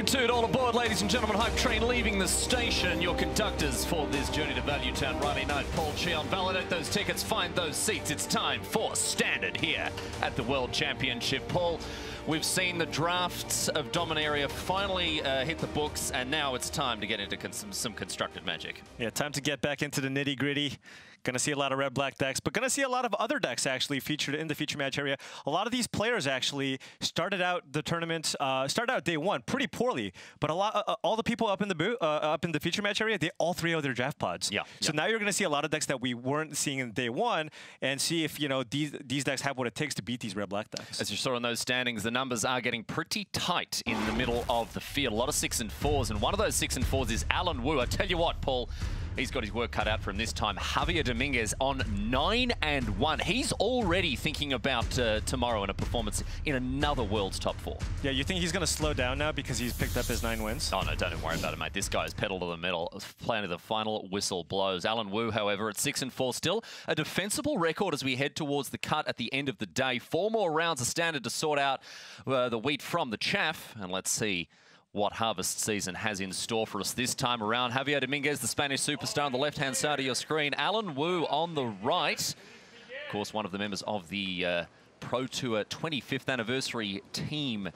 Toot toot, all aboard, ladies and gentlemen. Hype train leaving the station. Your conductors for this journey to Value Town Friday night. Paul Cheon, validate those tickets, find those seats. It's time for Standard here at the World Championship. Paul, we've seen the drafts of Dominaria finally hit the books, and now it's time to get into some constructed magic. Yeah, time to get back into the nitty-gritty. Going to see a lot of red-black decks, but going to see a lot of other decks actually featured in the feature match area. A lot of these players actually started out the tournament, started out day one pretty poorly, but a lot, all the people up in the feature match area, they all 3-0 their draft pods. Yeah. So now you're going to see a lot of decks that we weren't seeing in day one, and see if these decks have what it takes to beat these red-black decks. As you saw in those standings, the numbers are getting pretty tight in the middle of the field. A lot of 6 and 4s, and one of those 6 and 4s is Alan Wu. I tell you what, Paul. He's got his work cut out for him this time. Javier Dominguez on 9 and 1. He's already thinking about tomorrow in a performance in another World's Top 4. Yeah, you think he's going to slow down now because he's picked up his 9 wins? Oh, no, don't worry about it, mate. This guy's pedal to the metal, playing to the final whistle blows. Alan Wu, however, at 6 and 4, still a defensible record as we head towards the cut at the end of the day. 4 more rounds of Standard to sort out the wheat from the chaff, and let's see what harvest season has in store for us this time around. Javier Dominguez, the Spanish superstar, on the left-hand side of your screen. Alan Wu on the right. Of course, one of the members of the Pro Tour 25th anniversary team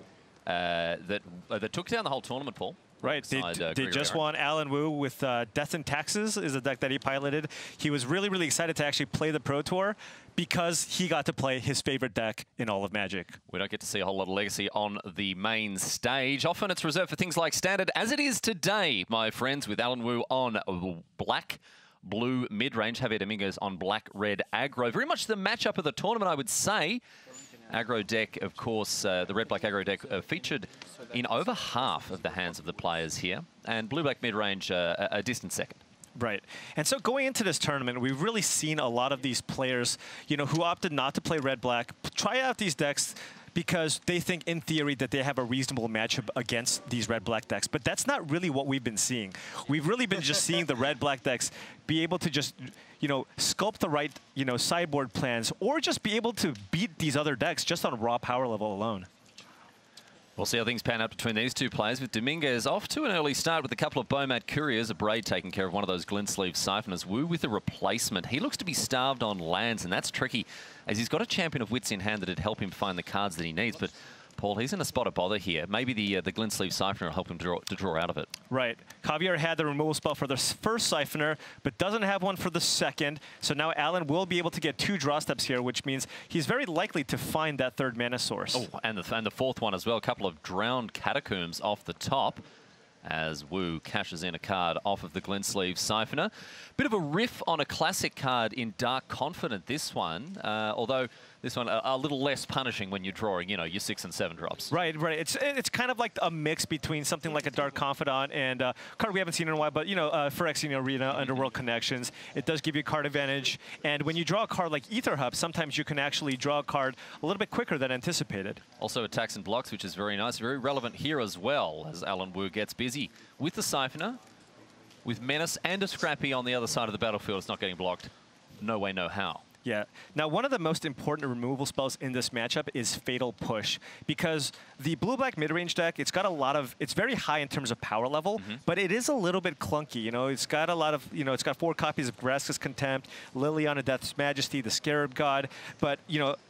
that took down the whole tournament, Paul. Right, they just won. Alan Wu with Death and Taxes is a deck that he piloted. He was really, really excited to actually play the Pro Tour because he got to play his favorite deck in all of Magic. We don't get to see a whole lot of Legacy on the main stage. Often it's reserved for things like Standard, as it is today, my friends, with Alan Wu on black, blue mid-range, Javier Dominguez on black-red aggro. Very much the matchup of the tournament, I would say. Aggro deck, of course, the red-black aggro deck featured in over half of the hands of the players here, and blue-black mid-range a distant second. Right. And so going into this tournament, we've really seen a lot of these players, who opted not to play red-black, try out these decks because they think, in theory, that they have a reasonable matchup against these red-black decks. But that's not really what we've been seeing. We've really been just seeing the red-black decks be able to just, sculpt the right, sideboard plans, or just be able to beat these other decks just on raw power level alone. We'll see how things pan out between these two players, with Dominguez off to an early start with a couple of Bowmat Couriers, a Braid taking care of one of those glint sleeve siphoners. Wu with a replacement. He looks to be starved on lands, and that's tricky, as he's got a champion of Wits in hand that'd help him find the cards that he needs. But Paul, he's in a spot of bother here. Maybe the glint sleeve siphoner will help him to draw out of it. Right. Javier had the removal spell for the first siphoner, but doesn't have one for the second. So now Alan will be able to get 2 draw steps here, which means he's very likely to find that third mana source. Oh, and the fourth one as well. A couple of drowned catacombs off the top, as Wu cashes in a card off of the glint sleeve siphoner. Bit of a riff on a classic card in Dark Confident, this one, although this one a little less punishing when you're drawing, your 6 and 7 drops. Right. It's kind of like a mix between something like a Dark Confidant and a card we haven't seen in a while, but Phyrexian Arena, Underworld Connections. It does give you card advantage, and when you draw a card like Ether Hub, sometimes you can actually draw a card a little bit quicker than anticipated. Also attacks and blocks, which is very nice, very relevant here as well, as Alan Wu gets busy with the siphoner, with Menace and a Scrappy on the other side of the battlefield. It's not getting blocked. No way, no how. Yeah. Now, one of the most important removal spells in this matchup is Fatal Push, because the blue-black mid-range deck, it's got a lot of, it's very high in terms of power level, but it is a little bit clunky. It's got a lot of, it's got 4 copies of Brassicas Contempt, Liliana Death's Majesty, the Scarab God, but,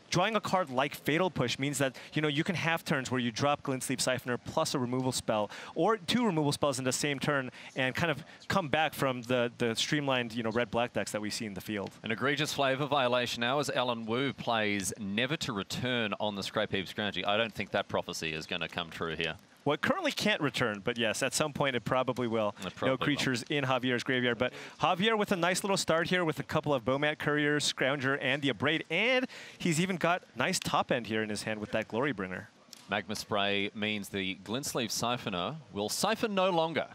drawing a card like Fatal Push means that, you can have turns where you drop Glint Sleeve Siphoner plus a removal spell, or 2 removal spells in the same turn, and kind of come back from the streamlined, red-black decks that we see in the field. An egregious flavor violation now as Alan Wu plays Never to Return on the Scrape Heap strategy. I don't think that prophecy is going to come true here. Well, it currently can't return, but yes, at some point it probably will. No creatures in Javier's graveyard. But Javier with a nice little start here with a couple of Bowmat Couriers, Scrounger, and the Braid, and he's even got nice top end here in his hand with that Glorybringer. Magma Spray means the Glint Sleeve Siphoner will siphon no longer.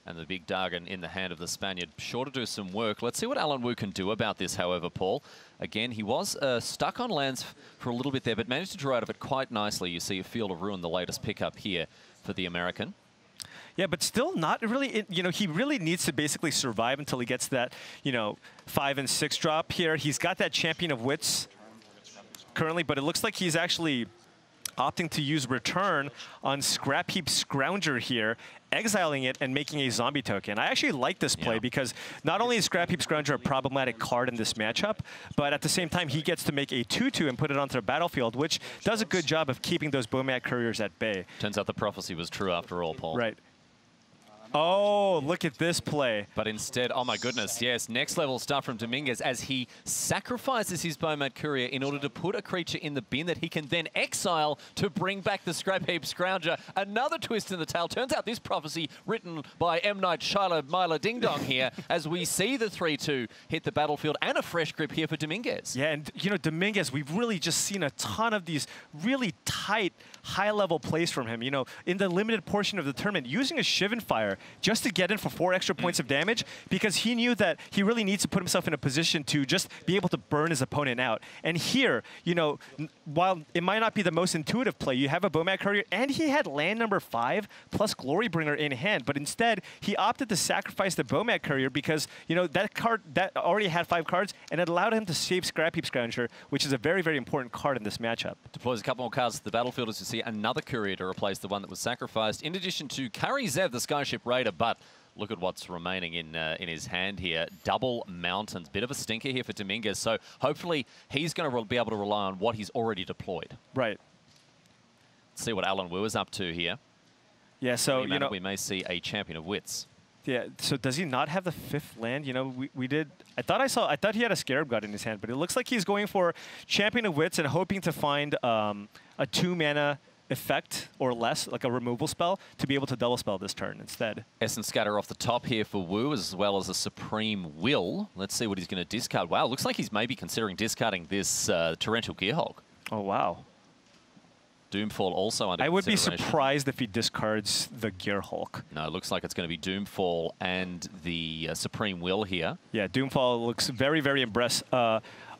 And the big Dargon in the hand of the Spaniard, sure to do some work. Let's see what Alan Wu can do about this, however, Paul. Again, he was stuck on lands for a little bit there, but managed to draw out of it quite nicely. You see a Field of Ruin, the latest pickup here for the American. Yeah, but still not really, he really needs to basically survive until he gets that, 5 and 6 drop here. He's got that Champion of Wits currently, but it looks like he's actually opting to use Return on Scrap Heap Scrounger here, exiling it and making a zombie token. I actually like this play because not only is Scrap Heap Scrounger a problematic card in this matchup, but at the same time he gets to make a 2/2 and put it onto the battlefield, which does a good job of keeping those Bomat Couriers at bay. Turns out the prophecy was true after all, Paul. Right. Oh, look at this play. But instead, oh my goodness, yes, next level stuff from Dominguez as he sacrifices his Bomat Courier in order to put a creature in the bin that he can then exile to bring back the Scrap Heap Scrounger. Another twist in the tail. Turns out this prophecy written by M. Night Shyamalan Ding Dong here as we see the 3/2 hit the battlefield and a fresh grip here for Dominguez. Yeah, and you know, Dominguez, we've really just seen a ton of these really tight, high-level plays from him. You know, in the limited portion of the tournament, using a Shivan Fire just to get in for 4 extra points of damage because he knew that he really needs to put himself in a position to just be able to burn his opponent out. And here, you know, while it might not be the most intuitive play, you have a Bomat Courier and he had land number 5 plus Glorybringer in hand, but instead he opted to sacrifice the Bomat Courier because, you know, that card that already had 5 cards and it allowed him to save Scrap Heap Scrounger, which is a very, very important card in this matchup. Deploys a couple more cards to the battlefield as you see another Courier to replace the one that was sacrificed, in addition to Kari Zev, the Skyship Raider, but look at what's remaining in his hand here. Double Mountains. Bit of a stinker here for Dominguez, so hopefully he's going to be able to rely on what he's already deployed. Right. Let's see what Alan Wu is up to here. Yeah, so, you know, we may see a Champion of Wits. Yeah, so does he not have the 5th land? You know, we did. I thought he had a Scarab God in his hand, but it looks like he's going for Champion of Wits and hoping to find a 2-mana effect or less, like a removal spell, to be able to double spell this turn instead. Essence Scatter off the top here for Wu, as well as a Supreme Will. Let's see what he's going to discard. Wow, looks like he's maybe considering discarding this Torrential Gearhulk. Oh, wow. Doomfall also under I would be consideration. surprised if he discards the Gearhulk. No, it looks like it's going to be Doomfall and the Supreme Will here. Yeah, Doomfall looks very, very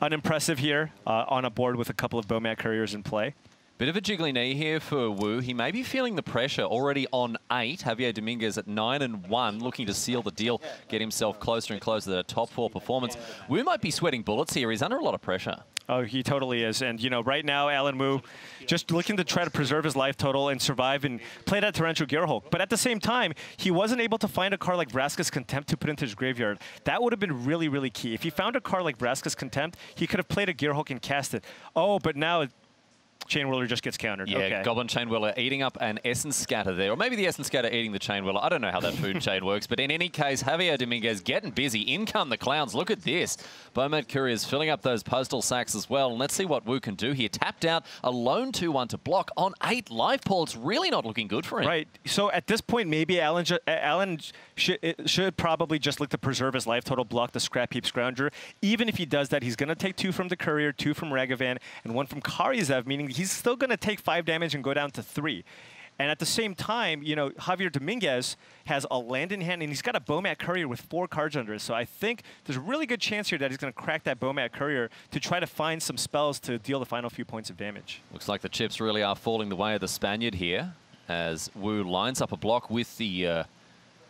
unimpressive here on a board with a couple of Bomat Couriers in play. Bit of a jiggly knee here for Wu. He may be feeling the pressure already on 8. Javier Dominguez at 9-1, looking to seal the deal, get himself closer and closer to the top 4 performance. Wu might be sweating bullets here. He's under a lot of pressure. Oh, he totally is. And, you know, right now, Alan Wu just looking to try to preserve his life total and survive and play that Torrential Gearhulk. But at the same time, he wasn't able to find a card like Brassicas Contempt to put into his graveyard. That would have been really, really key. If he found a card like Brassicas Contempt, he could have played a Gearhulk and cast it. Oh, but now Chain Whirler just gets countered. Yeah, okay. Goblin Chain Whirler eating up an Essence Scatter there. Or maybe the Essence Scatter eating the Chain Whirler. I don't know how that food chain works. But in any case, Javier Dominguez getting busy. In come the clowns. Look at this. Bomat Couriers filling up those postal sacks as well. And let's see what Wu can do here. Tapped out a lone 2/1 to block on 8 life, Paul. It's really not looking good for him. Right. So at this point, maybe Alan should probably just look to preserve his life total, block the Scrap Heap Scrounger. Even if he does that, he's going to take 2 from the Courier, 2 from Ragavan, and 1 from Kari Zev, meaning he's still going to take 5 damage and go down to 3. And at the same time, you know, Javier Dominguez has a land in hand, and he's got a Bomat Courier with 4 cards under it. So I think there's a really good chance here that he's going to crack that Bomat Courier to try to find some spells to deal the final few points of damage. Looks like the chips really are falling the way of the Spaniard here as Wu lines up a block with the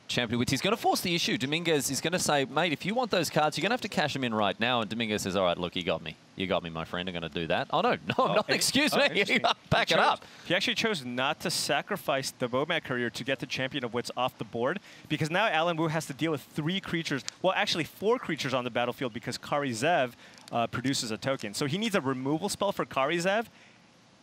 Champion, which he's going to force the issue. Dominguez is going to say, mate, if you want those cards, you're going to have to cash them in right now. And Dominguez says, all right, look, you got me. You got me, my friend. I'm going to do that. Oh, no, I'm not. Excuse me. Back it up. He actually chose not to sacrifice the Bomat Courier to get the Champion of Wits off the board, because now Alan Wu has to deal with 3 creatures, well, actually 4 creatures on the battlefield because Kari Zev produces a token. So he needs a removal spell for Kari Zev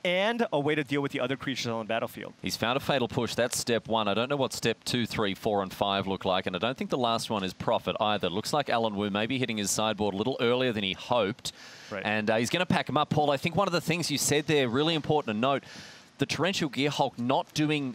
and a way to deal with the other creatures on the battlefield. He's found a Fatal Push. That's step 1. I don't know what step 2, 3, 4, and 5 look like, and I don't think the last one is Profit either. Looks like Alan Wu may be hitting his sideboard a little earlier than he hoped, right. And he's going to pack him up. Paul, I think one of the things you said there, really important to note, the Torrential Gearhulk not doing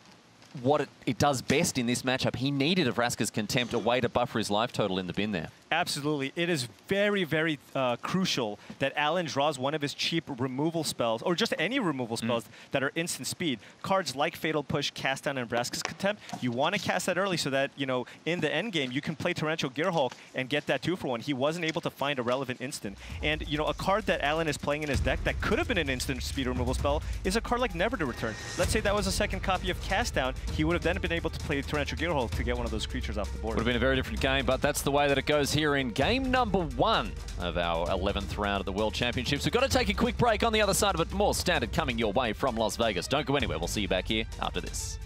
what it does best in this matchup. He needed a Vraska's Contempt, a way to buffer his life total in the bin there. Absolutely. It is very, very crucial that Alan draws one of his cheap removal spells, or just any removal spells that are instant speed. Cards like Fatal Push, Cast Down, and Vraska's Contempt, you want to cast that early so that, you know, in the end game, you can play Torrential Gearhulk and get that 2-for-1. He wasn't able to find a relevant instant. And, you know, a card that Alan is playing in his deck that could have been an instant speed removal spell is a card like Never to Return. Let's say that was a second copy of Cast Down. he would have then been able to play Torrential Gearhole to get one of those creatures off the board. Would have been a very different game, but that's the way that it goes here in game number 1 of our 11th round of the World Championships. We've got to take a quick break. On the other side of it, more Standard coming your way from Las Vegas. Don't go anywhere. We'll see you back here after this.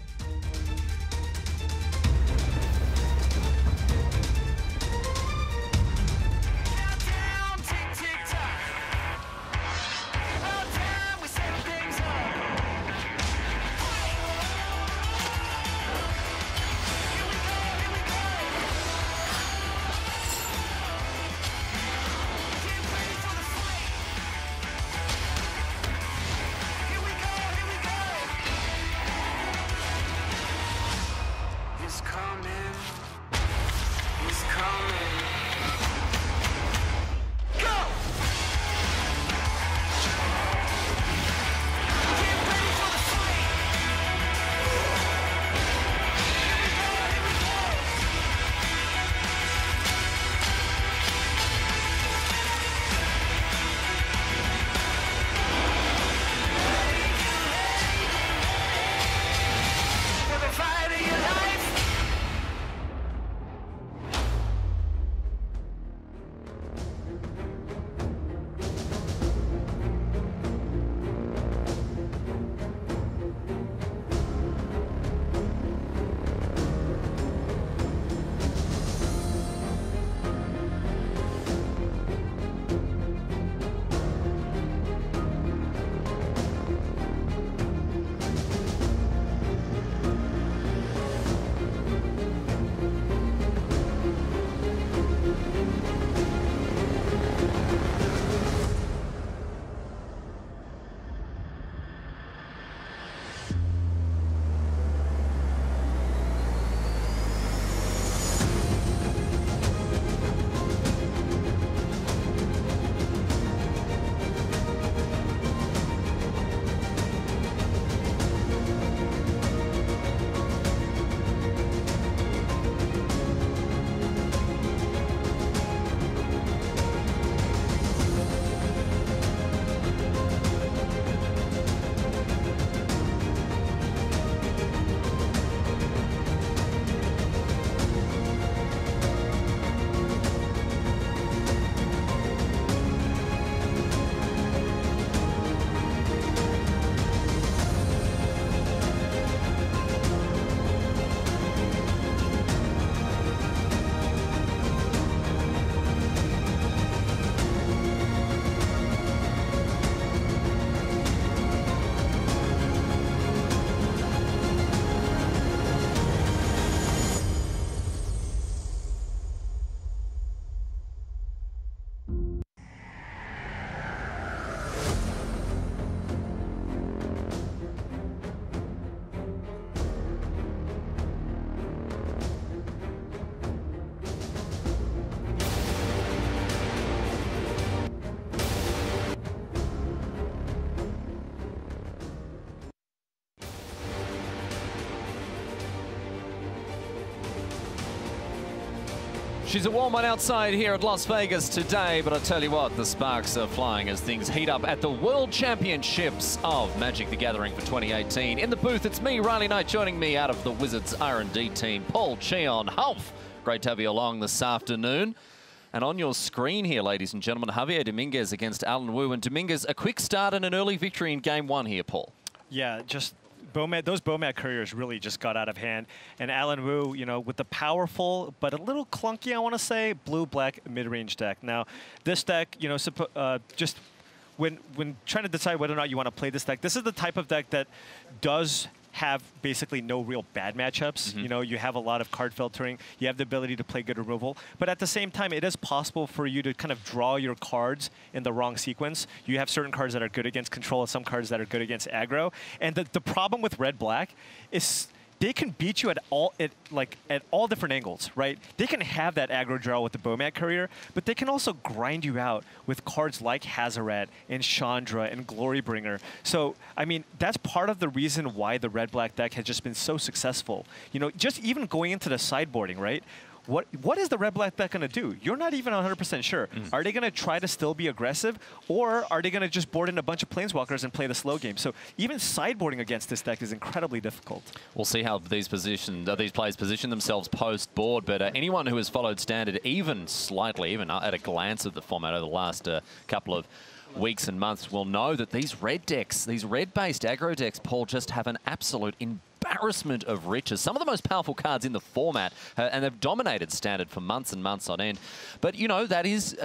She's a warm one outside here at Las Vegas today, but I tell you what, the sparks are flying as things heat up at the World Championships of Magic the Gathering for 2018. In the booth, it's me, Riley Knight, joining me out of the Wizards R&D team, Paul Cheon Huff. Great to have you along this afternoon. And on your screen here, ladies and gentlemen, Javier Dominguez against Alan Wu. And Dominguez, a quick start and an early victory in game 1 here, Paul. Yeah, just those Bomat couriers really just got out of hand. And Alan Wu, you know, with the powerful but a little clunky, I want to say, blue-black mid-range deck. Now, this deck, you know, just when trying to decide whether or not you want to play this deck, this is the type of deck that does have basically no real bad matchups. You know, you have a lot of card filtering. You have the ability to play good removal. But at the same time, it is possible for you to kind of draw your cards in the wrong sequence. You have certain cards that are good against control and some cards that are good against aggro. And the problem with red-black is they can beat you at all different angles, right? They can have that aggro draw with the Bomat Courier, but they can also grind you out with cards like Hazoret and Chandra and Glorybringer. So, I mean, that's part of the reason why the red-black deck has just been so successful. You know, just even going into the sideboarding, right? what is the red-black deck going to do? You're not even 100% sure. Are they going to try to still be aggressive, or are they going to just board in a bunch of planeswalkers and play the slow game? So even sideboarding against this deck is incredibly difficult. We'll see how these players position themselves post-board, but anyone who has followed Standard even slightly, even at a glance at the format over the last couple of weeks and months, will know that these red decks, these red-based aggro decks, Paul, just have an absolute embarrassment of riches. Some of the most powerful cards in the format, and they've dominated Standard for months and months on end. But, you know, that is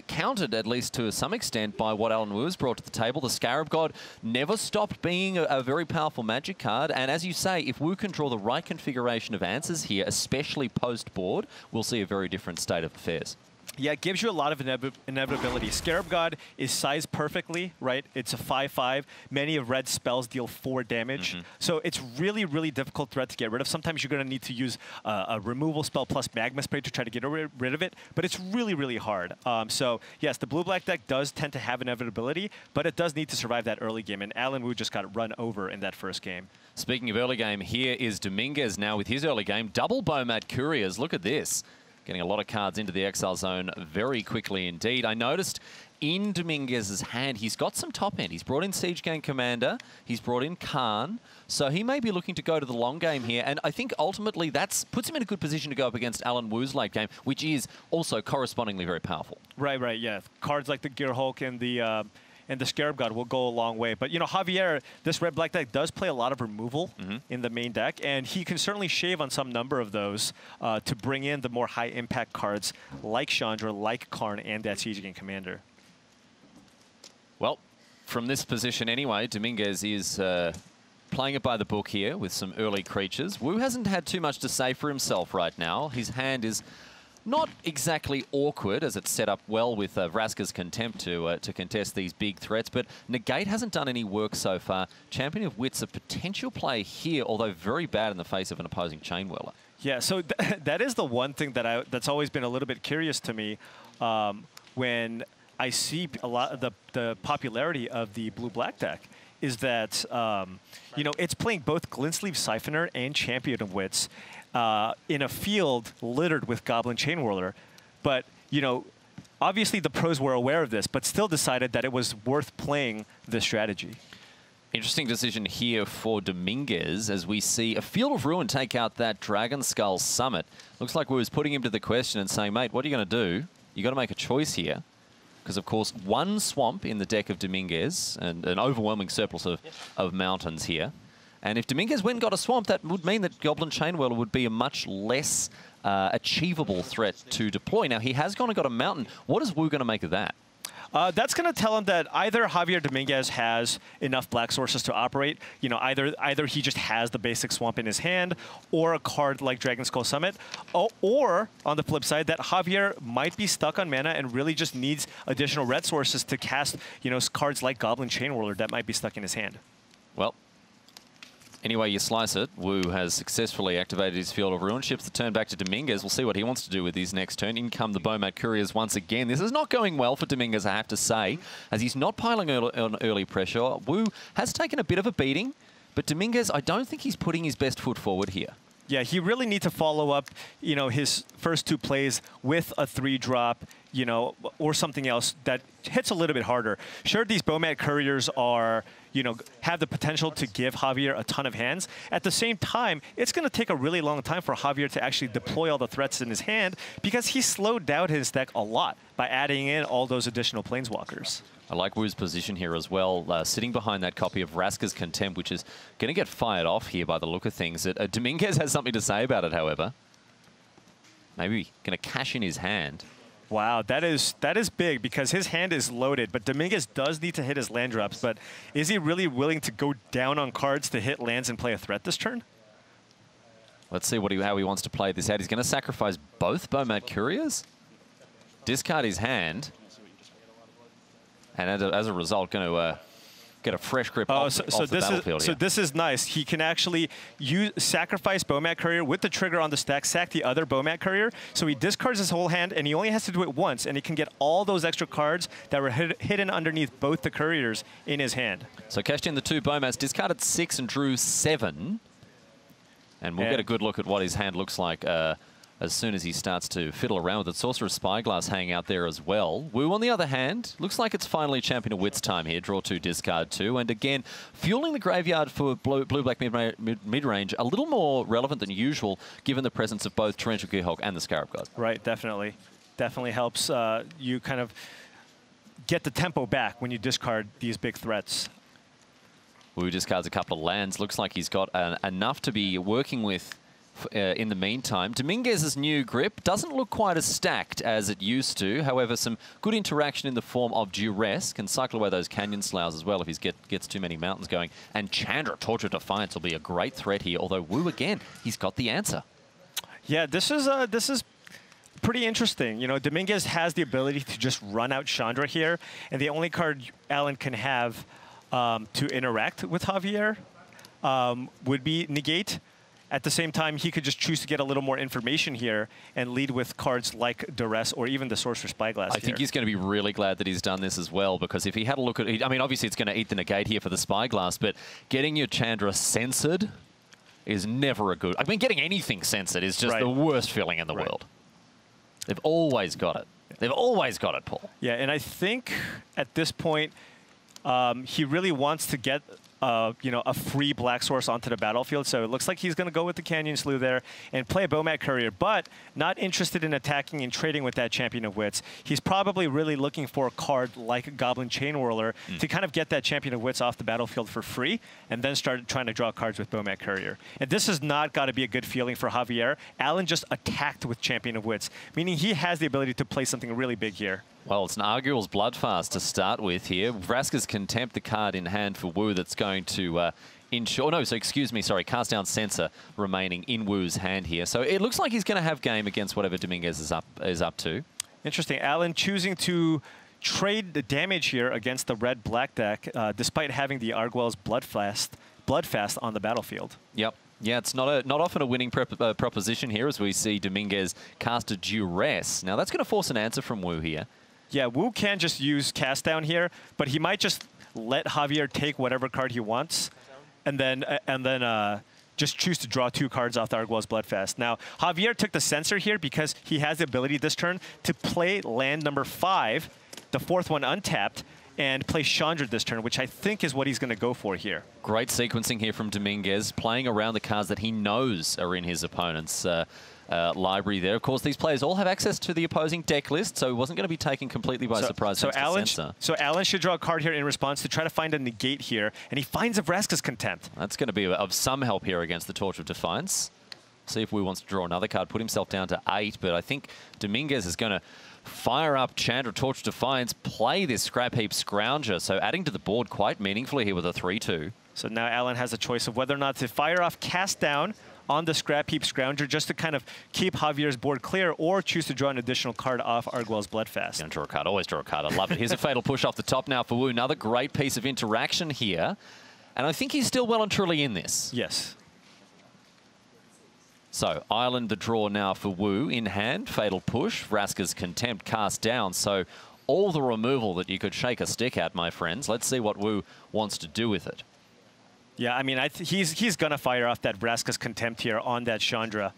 countered, at least to some extent, by what Alan Wu has brought to the table. The Scarab God never stopped being a very powerful Magic card. And as you say, if Wu can draw the right configuration of answers here, especially post-board, we'll see a very different state of affairs. Yeah, it gives you a lot of inevitability. Scarab God is sized perfectly, right? It's a 5/5. Many of Red's spells deal 4 damage. So it's really, really difficult threat to get rid of. Sometimes you're going to need to use a removal spell plus Magma Spray to try to get rid of it, but it's really, really hard. So yes, the blue-black deck does tend to have inevitability, but it does need to survive that early game, and Alan Wu just got run over in that first game. Speaking of early game, here is Dominguez now with his early game. Double Bomat Couriers. Look at this. Getting a lot of cards into the exile zone very quickly indeed. I noticed in Dominguez's hand, he's got some top end. He's brought in Siege Gang Commander. He's brought in Khan. So he may be looking to go to the long game here. And I think ultimately that puts him in a good position to go up against Alan Wu's late game, which is also correspondingly very powerful. Right, yeah. Cards like the Gear Hulk and the Scarab God will go a long way. But, you know, Javier, this red-black deck does play a lot of removal in the main deck, and he can certainly shave on some number of those to bring in the more high-impact cards like Chandra, like Karn, and that Siege Gang Commander. Well, from this position anyway, Dominguez is playing it by the book here with some early creatures. Wu hasn't had too much to say for himself right now. His hand is not exactly awkward, as it's set up well with Brassicas Contempt to contest these big threats, but Negate hasn't done any work so far. Champion of Wits, a potential play here, although very bad in the face of an opposing Chain Whirler. Yeah, so that is the one thing that's always been a little bit curious to me when I see a lot of the popularity of the blue-black deck, is that, you know, it's playing both Glintsleeve Siphoner and Champion of Wits in a field littered with Goblin Chain Whirler. But, you know, obviously the pros were aware of this, but still decided that it was worth playing this strategy. Interesting decision here for Dominguez as we see a Field of Ruin take out that Dragon Skull Summit. Looks like we was putting him to the question and saying, mate, what are you going to do? You got to make a choice here. Because, of course, one swamp in the deck of Dominguez and an overwhelming surplus of mountains here. And if Dominguez went and got a swamp, that would mean that Goblin Chain Whirler would be a much less achievable threat to deploy. Now, he has gone and got a mountain. What is Wu going to make of that? That's going to tell him that either Javier Dominguez has enough black sources to operate, you know, either he just has the basic swamp in his hand, or a card like Dragon Skull Summit, or on the flip side, that Javier might be stuck on mana and really just needs additional red sources to cast, you know, cards like Goblin Chain Whirler that might be stuck in his hand. Well, anyway you slice it, Wu has successfully activated his Field of Ruin, ships the turn back to Dominguez. We'll see what he wants to do with his next turn. In come the Bomat Couriers once again. This is not going well for Dominguez, I have to say, as he's not piling on early pressure. Wu has taken a bit of a beating, but Dominguez, I don't think he's putting his best foot forward here. Yeah, he really needs to follow up, you know, his first 2 plays with a 3-drop, you know, or something else that hits a little bit harder. Sure, these Bomat Couriers are, you know, have the potential to give Javier a ton of hands. At the same time, it's going to take a really long time for Javier to actually deploy all the threats in his hand, because he slowed down his deck a lot by adding in all those additional Planeswalkers. I like Wu's position here as well, sitting behind that copy of Brassicas Contempt, which is going to get fired off here by the look of things. Dominguez has something to say about it, however. Maybe going to cash in his hand. Wow, that is big, because his hand is loaded, but Dominguez does need to hit his land drops. But is he really willing to go down on cards to hit lands and play a threat this turn? Let's see how he wants to play this out. He's going to sacrifice both Bomat Couriers, discard his hand, and as a result, going to get a fresh grip off the battlefield here. So this is nice. He can actually sacrifice Bomat Courier with the trigger on the stack, sack the other Bomat Courier. So he discards his whole hand, and he only has to do it once, and he can get all those extra cards that were hidden underneath both the Couriers in his hand. So cashed in the 2 Bomats, discarded 6 and drew 7. And we'll get a good look at what his hand looks like as soon as he starts to fiddle around with it. Sorcerer's Spyglass hanging out there as well. Wu, on the other hand, looks like it's finally Champion of Wits time here. Draw 2, discard 2. And again, fueling the graveyard for blue-black mid-range a little more relevant than usual, given the presence of both Torrential Gearhulk and the Scarab God. Right, definitely. Definitely helps you kind of get the tempo back when you discard these big threats. Wu discards a couple of lands. Looks like he's got enough to be working with in the meantime. Dominguez's new grip doesn't look quite as stacked as it used to. However, some good interaction in the form of Duress. Can cycle away those Canyon Sloughs as well if he gets too many mountains going. And Chandra, Torture of Defiance, will be a great threat here. Although Wu, again, he's got the answer. Yeah, this is pretty interesting. You know, Dominguez has the ability to just run out Chandra here. And the only card Alan can have to interact with Javier would be Negate. At the same time, he could just choose to get a little more information here and lead with cards like Duress or even the Sorcerer's Spyglass. I think he's going to be really glad that he's done this as well, because if he had a look at it, I mean, obviously it's going to eat the negate here for the Spyglass, but getting your Chandra censored is never a good... I mean, getting anything censored is just the worst feeling in the world. They've always got it. They've always got it, Paul. Yeah, and I think at this point, he really wants to get you know, a free black source onto the battlefield. So it looks like he's going to go with the Canyon Slough there and play a Bomat Courier, but not interested in attacking and trading with that Champion of Wits. He's probably really looking for a card like Goblin Chain Whirler to kind of get that Champion of Wits off the battlefield for free and then start trying to draw cards with Bomat Courier. And this has not got to be a good feeling for Javier. Alan just attacked with Champion of Wits, meaning he has the ability to play something really big here. Well, it's an Arguel's Bloodfast to start with here. Vraska's Contempt, the card in hand for Wu that's going to ensure... No, so excuse me, sorry. Cast down Censor remaining in Wu's hand here. So it looks like he's going to have game against whatever Dominguez is up to. Interesting. Alan choosing to trade the damage here against the red-black deck, despite having the Arguel's Bloodfast on the battlefield. Yep. Yeah, it's not often a winning proposition here, as we see Dominguez cast a Duress. Now, that's going to force an answer from Wu here. Yeah, Wu can just use Cast Down here, but he might just let Javier take whatever card he wants, and then just choose to draw 2 cards off the Arguel's Bloodfast. Now, Javier took the Censor here because he has the ability this turn to play land number 5, the 4th one untapped, and play Chandra this turn, which I think is what he's going to go for here. Great sequencing here from Dominguez, playing around the cards that he knows are in his opponent's library there. Of course, these players all have access to the opposing deck list, so he wasn't going to be taken completely by surprise. So Alan should draw a card here in response to try to find a negate here, and he finds a Vraska's Contempt. That's going to be of some help here against the Torch of Defiance. See if Wu wants to draw another card, put himself down to 8, but I think Dominguez is going to fire up Chandra, Torch of Defiance, play this Scrap Heap Scrounger, so adding to the board quite meaningfully here with a 3-2. So now Alan has a choice of whether or not to fire off Cast Down on the Scrap Heap Scrounger just to kind of keep Javier's board clear, or choose to draw an additional card off Arguel's Bloodfast. Gonna draw a card, always draw a card, I love it. Here's a Fatal Push off the top now for Wu, another great piece of interaction here. And I think he's still well and truly in this. Yes. So, Island the draw now for Wu in hand, Fatal Push, Vraska's Contempt cast down. So, all the removal that you could shake a stick at, my friends. Let's see what Wu wants to do with it. Yeah, I mean, he's going to fire off that Vraska's Contempt here on that Chandra.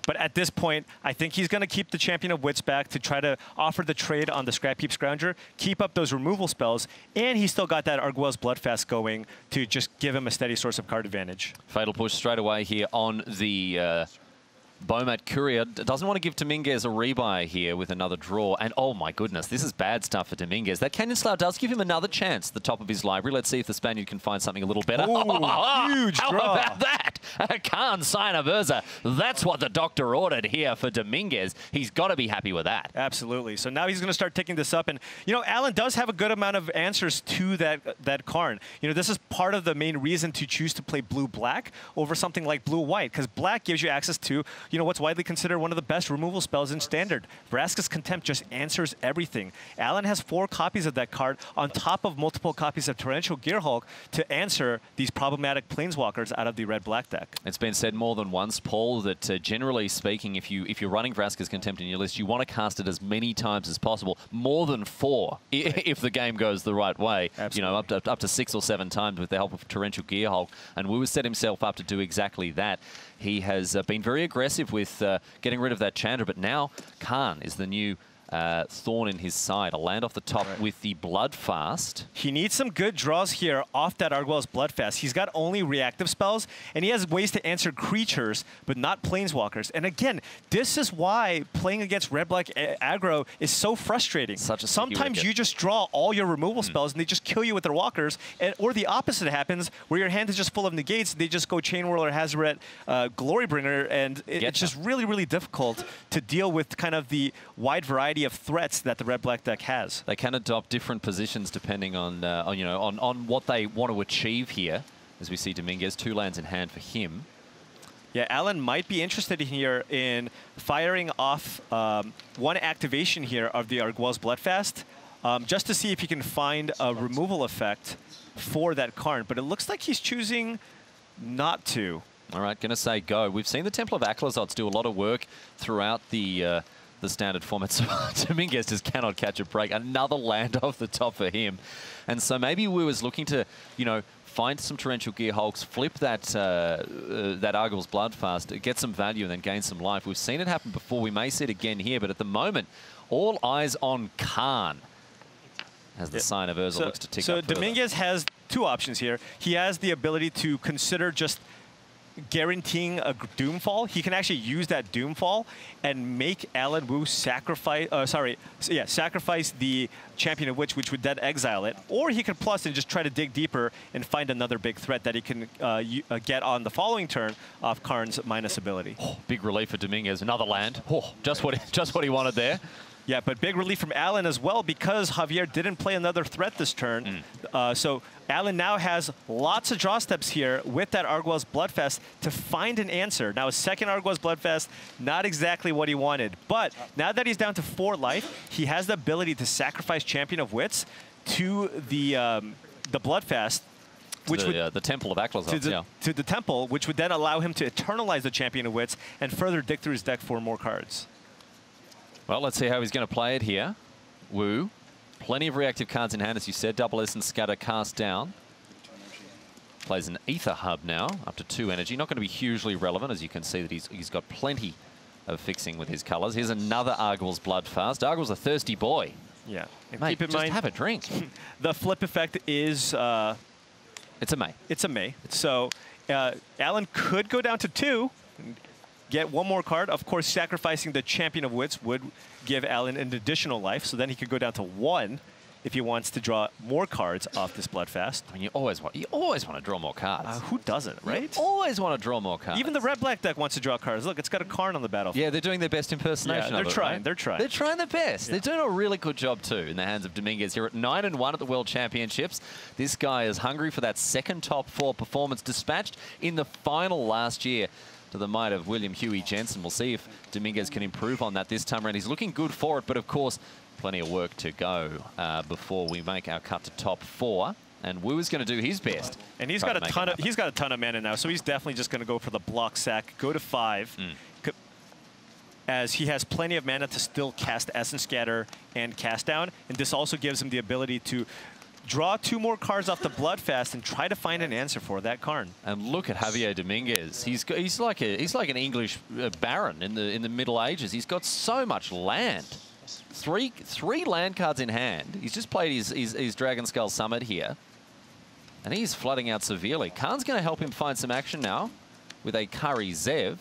But at this point, I think he's going to keep the Champion of Wits back to try to offer the trade on the Scrap Heap Scrounger, keep up those removal spells, and he's still got that Arguel's Bloodfast going to just give him a steady source of card advantage. Fatal Push straight away here on the Bomat Courier. Doesn't want to give Dominguez a rebuy here with another draw. And oh my goodness, this is bad stuff for Dominguez. That Canyon Slough does give him another chance at the top of his library. Let's see if the Spaniard can find something a little better. Ooh, huge How draw. about that? Khan Sign of Urza. That's what the doctor ordered here for Dominguez. He's got to be happy with that. Absolutely. So now he's going to start taking this up. And, you know, Alan does have a good amount of answers to that Karn. You know, this is part of the main reason to choose to play blue-black over something like blue-white, because black gives you access to, you know, what's widely considered one of the best removal spells in Standard. Vraska's Contempt just answers everything. Alan has 4 copies of that card on top of multiple copies of Torrential Gearhulk to answer these problematic Planeswalkers out of the red-black deck. It's been said more than once, Paul, that generally speaking, if you're running Vraska's Contempt in your list, you want to cast it as many times as possible, more than 4, if the game goes the right way. Absolutely. You know, up to 6 or 7 times with the help of Torrential Gearhulk. And Wu has set himself up to do exactly that. He has been very aggressive aggressive with getting rid of that Chandra, but now Khan is the new thorn in his side. A land off the top with the Bloodfast. He needs some good draws here off that Arguel's Bloodfast. He's got only reactive spells, and he has ways to answer creatures, but not planeswalkers. And again, this is why playing against red-black aggro is so frustrating. Sometimes you just draw all your removal spells, and they just kill you with their walkers, or the opposite happens, where your hand is just full of negates, they just go Chain Whirler, Hazoret, Glorybringer, and it's just really, really difficult to deal with kind of the wide variety of threats that the red-black deck has. They can adopt different positions depending on what they want to achieve here. As we see Dominguez, 2 lands in hand for him. Yeah, Alan might be interested here in firing off one activation here of the Arguel's Bloodfast, just to see if he can find a removal effect for that Karn. But it looks like he's choosing not to. All right, going to say go. We've seen the Temple of Aclazots do a lot of work throughout the standard format. So Dominguez just cannot catch a break. Another land off the top for him. And so maybe Wu is looking to, find some Torrential Gearhulks, flip that that Arguel's Bloodfast, get some value and then gain some life. We've seen it happen before. We may see it again here, but at the moment, all eyes on Khan as the sign of Urza looks to tick up further. Dominguez has 2 options here. He has the ability to consider just guaranteeing a Doomfall. He can actually use that Doomfall and make Alan Wu sacrifice, sacrifice the Champion of Wits, which would then exile it. Or he could plus and just try to dig deeper and find another big threat that he can get on the following turn off Karn's minus ability. Oh, big relief for Dominguez. Another land. Oh, just what he wanted there. Yeah, but big relief from Alan as well because Javier didn't play another threat this turn. So Alan now has lots of draw steps here with that Arguel's Bloodfest to find an answer. Now, his second Arguel's Bloodfest, not exactly what he wanted. But now that he's down to 4 life, he has the ability to sacrifice Champion of Wits to the Bloodfast. Which the Temple of Aclazots, to the Temple, which would then allow him to eternalize the Champion of Wits and further dig through his deck for more cards. Well, let's see how he's going to play it here. Wu, plenty of reactive cards in hand, as you said. Double Essence Scatter cast down. Plays an Ether Hub now, up to 2 energy. Not going to be hugely relevant, as you can see that he's got plenty of fixing with his colors. Here's another Arguel's Bloodfast. Arguel's a thirsty boy. Yeah. And mate, keep in just mind, have a drink. The flip effect is... it's a May. It's a May. So Alan could go down to 2. Get 1 more card. Of course, sacrificing the Champion of Wits would give Alan an additional life, so then he could go down to 1 if he wants to draw more cards off this Bloodfast. I mean, you always want to draw more cards. Who doesn't, right? You always want to draw more cards. Even the red-black deck wants to draw cards. Look, it's got a Karn on the battlefield. Yeah, they're doing their best impersonation they're of it, trying. right? They're trying. They're trying their best. Yeah. They're doing a really good job, too, in the hands of Dominguez here at 9-1 at the World Championships. This guy is hungry for that second top 4 performance dispatched in the final last year to the might of William Huey Jensen. We'll see if Dominguez can improve on that this time around. He's looking good for it, but of course, plenty of work to go before we make our cut to top 4. And Wu is going to do his best. And he's got a ton of mana now, so he's definitely just going to go for the block sack, go to 5, as he has plenty of mana to still cast Essence Scatter and Cast Down. And this also gives him the ability to draw 2 more cards off the Bloodfast and try to find an answer for that Karn. And look at Javier Dominguez. He's like an English baron in the Middle Ages. He's got so much land. Three land cards in hand. He's just played his Dragon Skull Summit here. And he's flooding out severely. Khan's going to help him find some action now with a Kari Zev.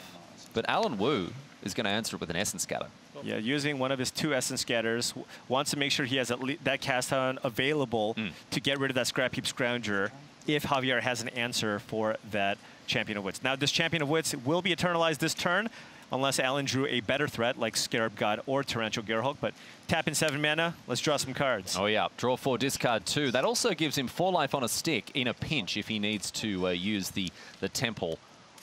But Alan Wu is going to answer it with an Essence Scatter. Yeah, using one of his 2 Essence Scatters. Wants to make sure he has that cast down available to get rid of that Scrap Heap Scrounger if Javier has an answer for that Champion of Wits. Now, this Champion of Wits will be eternalized this turn, unless Alan drew a better threat like Scarab God or Torrential Gearhulk. But tap in 7 mana, let's draw some cards. Oh yeah, draw 4, discard 2. That also gives him 4 life on a stick in a pinch if he needs to use the Temple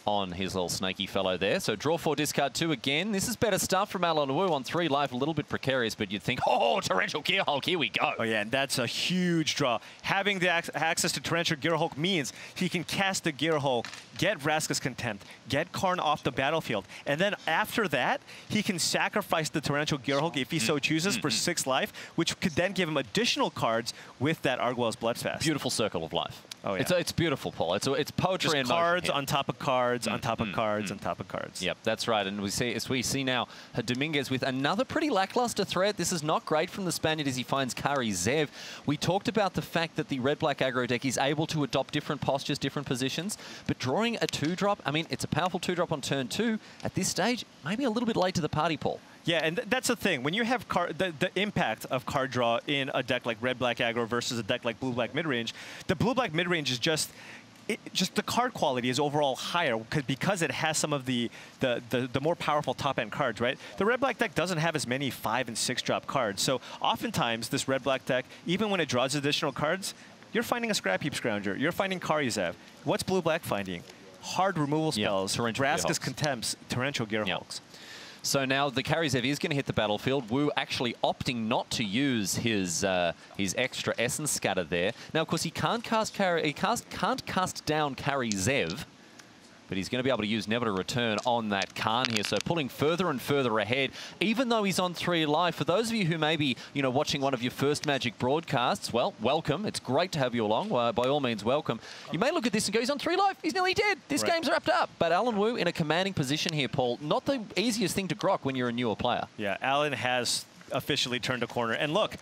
on his little snaky fellow there. So draw 4, discard 2 again. This is better stuff from Alan Wu on 3 life. A little bit precarious, but you'd think, oh, Torrential Gearhulk, here we go. Oh yeah, and that's a huge draw. Having the access to Torrential Gearhulk means he can cast the Gearhulk, get Brassicas Contempt, get Karn off the battlefield, and then after that, he can sacrifice the Torrential Gearhulk if he so chooses for 6 life, which could then give him additional cards with that Arguel's Bloodfast. Beautiful circle of life. Oh, yeah. It's beautiful, Paul. It's poetry Just and cards on top of cards, on top of cards, on top of cards. Yep, that's right. And we see now Dominguez with another pretty lackluster threat. This is not great from the Spaniard as he finds Kari Zev. We talked about the fact that the red-black aggro deck is able to adopt different postures, different positions, but drawing a 2-drop, I mean, it's a powerful 2-drop on turn 2. At this stage, maybe a little bit late to the party, Paul. Yeah, and that's the thing. When you have the impact of card draw in a deck like red-black aggro versus a deck like blue-black midrange, the blue-black midrange is just the card quality is overall higher because it has some of the more powerful top-end cards, right? The red-black deck doesn't have as many 5- and 6-drop cards. So oftentimes, this red-black deck, even when it draws additional cards, you're finding a Scrap Heap Scrounger. You're finding Kari Zev. What's blue-black finding? Hard removal spells, Brassicas, Contempts, Torrential Gearhulks. So now the Kari Zev is going to hit the battlefield. Wu actually opting not to use his extra Essence Scatter there. Now, of course, he can't cast down Kari Zev, but he's going to be able to use Never to Return on that Khan here. So pulling further and further ahead, even though he's on 3 life. For those of you who may be, watching one of your first Magic broadcasts, well, welcome. It's great to have you along. By all means, welcome. You may look at this and go, he's on 3 life. He's nearly dead. This game's wrapped up. But Alan Wu in a commanding position here, Paul. Not the easiest thing to grok when you're a newer player. Yeah, Alan has officially turned a corner. And look,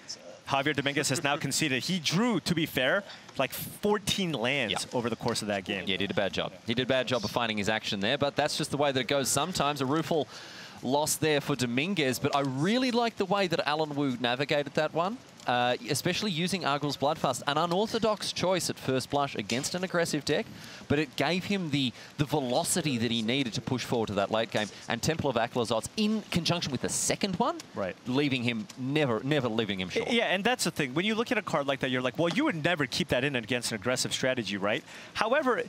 Javier Dominguez has now conceded. He drew, to be fair, like 14 lands over the course of that game. Yeah, he did a bad job. He did a bad job of finding his action there, but that's just the way that it goes sometimes. A rueful loss there for Dominguez, but I really like the way that Alan Wu navigated that one, especially using Arguel's Bloodfast. An unorthodox choice at first blush against an aggressive deck, but it gave him the velocity that he needed to push forward to that late game. And Temple of Aclazotz in conjunction with the second one, leaving him never leaving him short. Yeah, and that's the thing. When you look at a card like that, you're like, well, you would never keep that in against an aggressive strategy, right? However,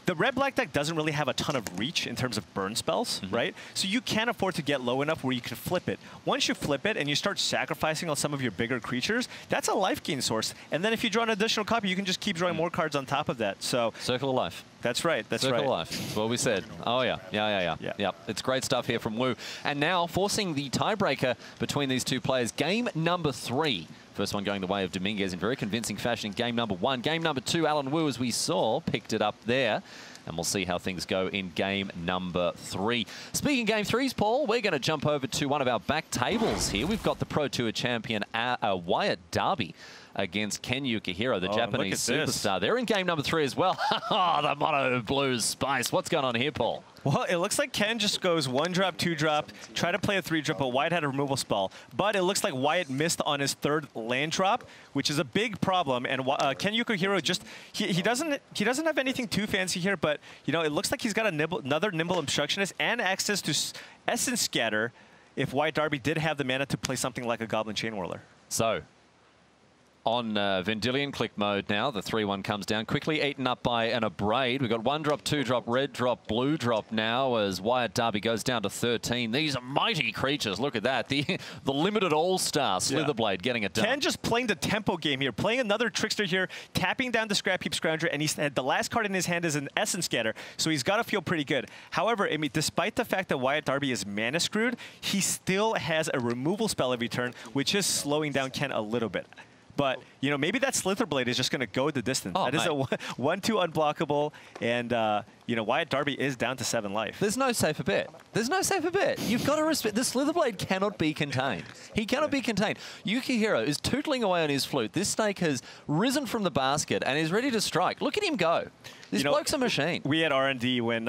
the red-black deck doesn't really have a ton of reach in terms of burn spells, right? So you can't afford to get low enough where you can flip it. Once you flip it and you start sacrificing on some of your bigger creatures, that's a life gain source. And then if you draw an additional copy, you can just keep drawing more cards on top of that. So Circle of Life. That's right. That's Circle right. of Life. That's what we said. Oh, yeah. Yeah. It's great stuff here from Wu. And now forcing the tiebreaker between these two players. Game number 3. First one going the way of Dominguez in very convincing fashion in game number 1. Game number 2, Alan Wu, as we saw, picked it up there. And we'll see how things go in game number 3. Speaking game 3s, Paul, we're going to jump over to one of our back tables here. We've got the Pro Tour champion, Wyatt Darby, against Ken Yukihiro, the Japanese superstar. They're in game number 3 as well. The Mono Blues Spice. What's going on here, Paul? Well, it looks like Ken just goes 1-drop, 2-drop, try to play a 3-drop, but Wyatt had a removal spell. But it looks like Wyatt missed on his 3rd land drop, which is a big problem. And Ken Yukihiro just, he doesn't have anything too fancy here, but, it looks like he's got another Nimble Obstructionist and access to Essence Scatter if Wyatt Darby did have the mana to play something like a Goblin Chain Whirler. So, on Vendilion click mode now, the 3-1 comes down, quickly eaten up by a Braid. We've got 1-drop, 2-drop, red drop, blue drop now as Wyatt Darby goes down to 13. These are mighty creatures. Look at that. The limited all-star Slitherblade getting it done. Ken just playing the tempo game here, playing another Trickster here, tapping down the Scrap Heap Scrounger, and the last card in his hand is an Essence Scatter, so he's got to feel pretty good. However, I mean, despite the fact that Wyatt Darby is mana screwed, he still has a removal spell every turn, which is slowing down Ken a little bit. But, maybe that Slitherblade is just going to go the distance. Oh, that is a 1-2 unblockable, and, Wyatt Darby is down to 7 life. There's no safer bet. There's no safer bet. You've got to respect. The Slitherblade cannot be contained. He cannot be contained. Yukihiro is tootling away on his flute. This snake has risen from the basket and is ready to strike. Look at him go. This bloke's a machine. We had R&D when...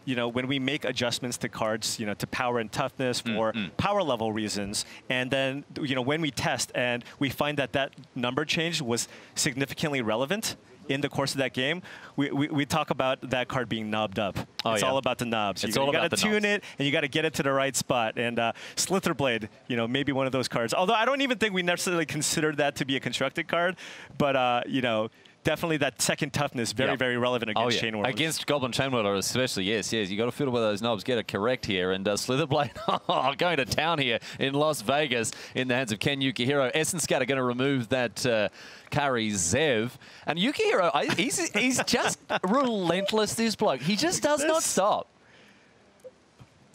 when we make adjustments to cards, to power and toughness for power level reasons, and then, when we test and we find that that number change was significantly relevant in the course of that game, we talk about that card being knobbed up. It's all about the knobs. You got to tune it, and you got to get it to the right spot. And Slitherblade, maybe one of those cards. Although I don't even think we necessarily considered that to be a constructed card, but, definitely that second toughness, very relevant against Chain Whirlers. Against Goblin Chain Whirler especially, yes. You got to fiddle with those knobs, get it correct here. And Slitherblade going to town here in Las Vegas in the hands of Ken Yukihiro. Essence Scatter going to remove that Kari Zev. And Yukihiro, he's just relentless, this bloke. He just does not stop.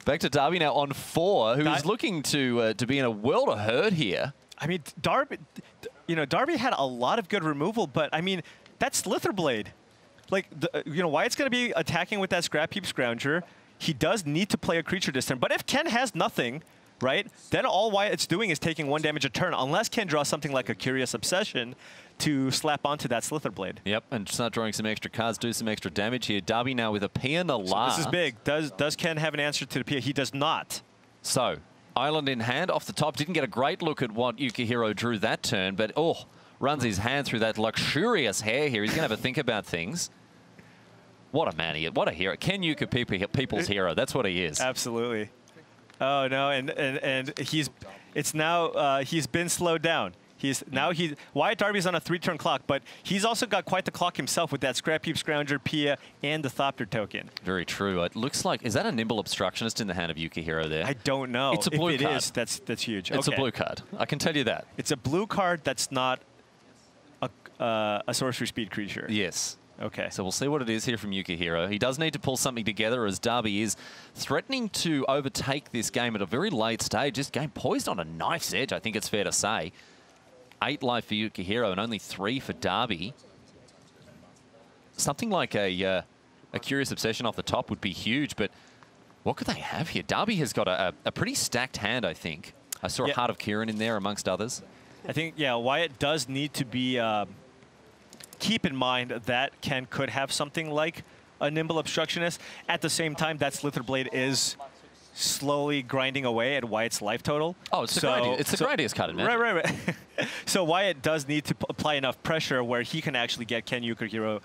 Back to Darby now on 4, who's looking to be in a world of hurt here. I mean, Darby... Darby had a lot of good removal, but, I mean, That's Slitherblade. Like, you know, Wyatt's going to be attacking with that Scrap Heap Scrounger. He does need to play a creature this turn. But if Ken has nothing, right, then all Wyatt's doing is taking 1 damage a turn, unless Ken draws something like a Curious Obsession to slap onto that Slitherblade. Yep, and start drawing some extra cards, do some extra damage here. Darby now with a Pia Nalar. So this is big. Does Ken have an answer to the Pia? He does not. So, Island in hand, off the top. Didn't get a great look at what Yukihiro drew that turn, but runs his hand through that luxurious hair here. He's going to have a think about things. What a man he is. What a hero. Ken Yuka, people's hero. That's what he is. Absolutely. Oh, no, and he's been slowed down. Wyatt Darby's on a 3-turn clock, but he's also got quite the clock himself with that Scrap Heap Scrounger, Pia, and the Thopter token. Very true. It looks like, is that a Nimble Obstructionist in the hand of Yukihiro there? I don't know. It's a blue card. If it is, that's huge. It's a blue card. I can tell you that. It's a blue card that's not a sorcery speed creature. Yes. Okay. So we'll see what it is here from Yukihiro. He does need to pull something together as Darby is threatening to overtake this game at a very late stage. This game poised on a knife's edge, I think it's fair to say. 8 life for Yukihiro and only 3 for Darby. Something like a Curious Obsession off the top would be huge, but what could they have here? Darby has got a pretty stacked hand, I think. I saw a Heart of Kirin in there, amongst others. I think, yeah, Wyatt does need to be... keep in mind that Ken could have something like a Nimble Obstructionist. At the same time, that Slitherblade is slowly grinding away at Wyatt's life total. Oh, it's the grindiest card in Magic. Right. So Wyatt does need to apply enough pressure where he can actually get Ken Yukihiro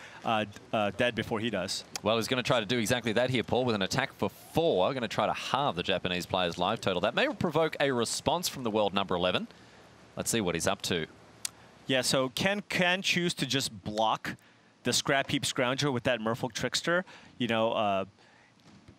dead before he does. Well, he's going to try to do exactly that here, Paul, with an attack for 4. Going to try to halve the Japanese player's life total. That may provoke a response from the world number 11. Let's see what he's up to. Yeah, so Ken can choose to just block the Scrap Heap Scrounger with that Merfolk Trickster. You know,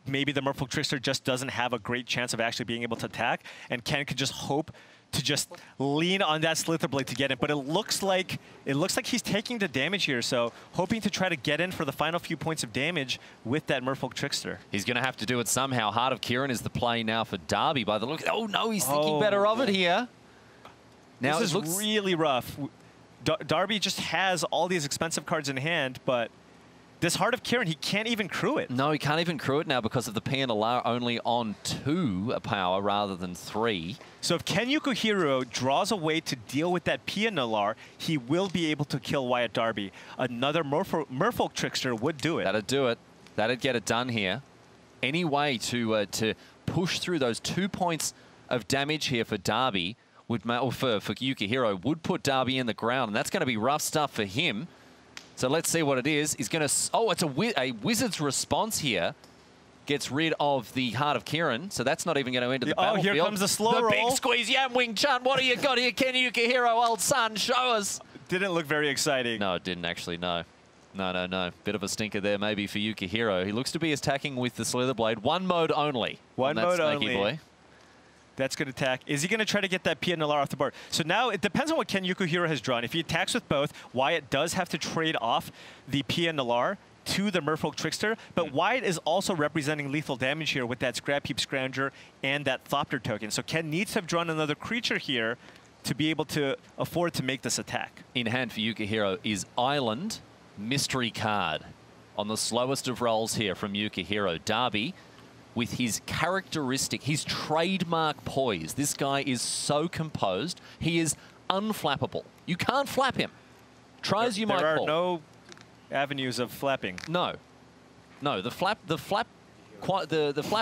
maybe the Merfolk Trickster just doesn't have a great chance of actually being able to attack, and Ken can just hope to just lean on that Slitherblade to get it. But it looks like he's taking the damage here, so hoping to try to get in for the final few points of damage with that Merfolk Trickster. He's going to have to do it somehow. Heart of Kirin is the play now for Darby by the look. Oh, no, he's thinking better of it here. Now this is really rough. Darby just has all these expensive cards in hand, but this Heart of Kirin, he can't even crew it. No, he can't even crew it now because of the Pia Nalar only on 2 power rather than 3. So if Ken Yukihiro draws a way to deal with that Pia Nalar, he will be able to kill Wyatt Darby. Another Merfolk Trickster would do it. That'd do it. That'd get it done here. Any way to push through those 2 points of damage here for Darby for Yukihiro would put Darby in the ground, and that's going to be rough stuff for him. So let's see what it is. He's going to... Oh, it's a Wizard's Response here. Gets rid of the Heart of Kirin, so that's not even going to enter the battlefield. Oh, here comes the slow roll. The big squeeze, Yam Wing Chun. What do you got here, Ken Yukihiro, old son? Show us. Didn't look very exciting. No, it didn't actually, no. No. Bit of a stinker there maybe for Yukihiro. He looks to be attacking with the Slitherblade. 1 mode only. One mode only. Boy. That's good attack. Is he going to try to get that Pia Nalar off the board? So now it depends on what Ken Yukihiro has drawn. If he attacks with both, Wyatt does have to trade off the Pia Nalar to the Merfolk Trickster, but Wyatt is also representing lethal damage here with that Scrap Heap Scrounger and that Thopter token. So Ken needs to have drawn another creature here to be able to afford to make this attack. In hand for Yukihiro is Island, mystery card. On the slowest of rolls here from Yukihiro. Darby, with his characteristic, his trademark poise. This guy is so composed. He is unflappable. You can't flap him. Try as you might. There are no avenues of flapping. No. The flap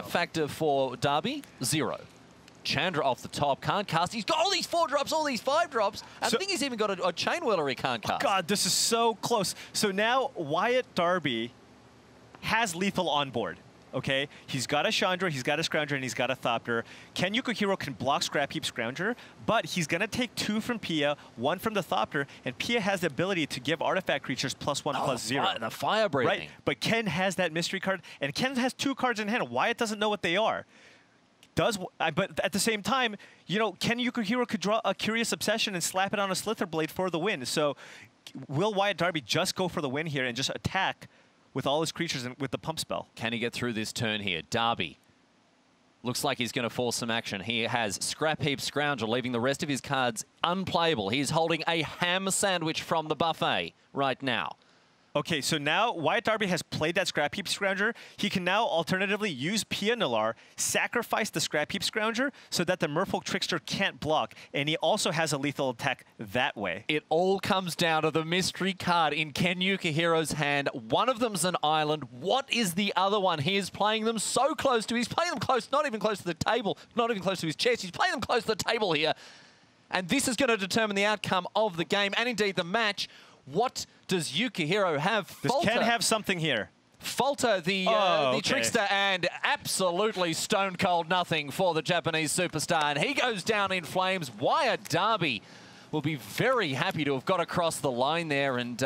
factor for Darby, 0. Chandra off the top, can't cast. He's got all these 4 drops, all these 5 drops. I think he's even got a Chain Whirler he can't cast. God, this is so close. So now Wyatt Darby has lethal on board. Okay, he's got a Chandra, he's got a Scrounger, and he's got a Thopter. Ken Yukihiro can block Scrap Heap Scrounger, but he's going to take 2 from Pia, 1 from the Thopter, and Pia has the ability to give artifact creatures +1/+0. The fire breathing. Right, but Ken has that mystery card, and Ken has 2 cards in hand. Wyatt doesn't know what they are. But at the same time, you know, Ken Yukihiro could draw a Curious Obsession and slap it on a Slitherblade for the win. So will Wyatt Darby just go for the win here and just attack with all his creatures and with the pump spell? Can he get through this turn here? Darby looks like he's going to force some action. He has Scrap Heap Scrounger, leaving the rest of his cards unplayable. He's holding a ham sandwich from the buffet right now. Okay, so now Wyatt Darby has played that Scrap Heap Scrounger. He can now alternatively use Pia Nalar, sacrifice the Scrap Heap Scrounger so that the Merfolk Trickster can't block, and he also has a lethal attack that way. It all comes down to the mystery card in Ken Yukihiro's hand. One of them's an island. What is the other one? He is playing them so close to, he's playing them close, not even close to the table, not even close to his chest. He's playing them close to the table here. And this is going to determine the outcome of the game and indeed the match. What does Yukihiro have? Falter. This can have something here. Falter, the trickster, and absolutely stone cold nothing for the Japanese superstar. And he goes down in flames. Wyatt Darby will be very happy to have got across the line there. And